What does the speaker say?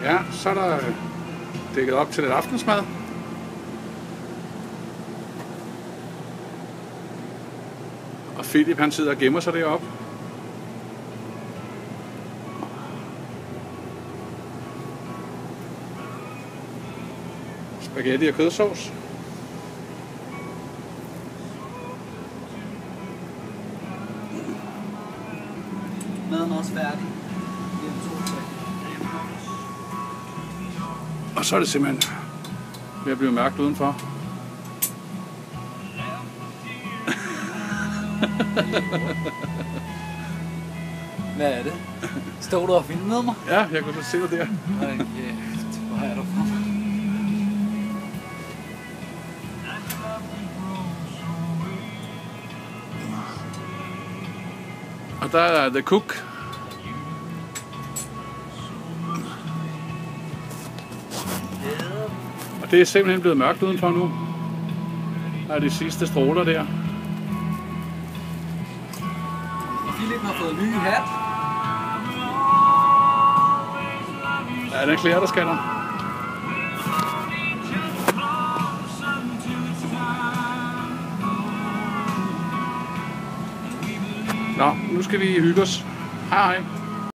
Ja, så er der dækket op til lidt aftensmad. Og Philip han sidder og gemmer sig deroppe. Spaghetti og kødsovs. Maden er også færdig. Og så er det simpelthen ved at blive mørkt udenfor. Hvad er det? Står du og filmede mig? Ja, jeg kunne se det der. Okay, hvor er du for? Og der er The Cook. Og det er simpelthen blevet mørkt udenfor nu. Der er de sidste stråler der. Og Philip har fået en ny hat. Ja, den klæder der, skatter. Nå, nu skal vi hygge os. Hej hej.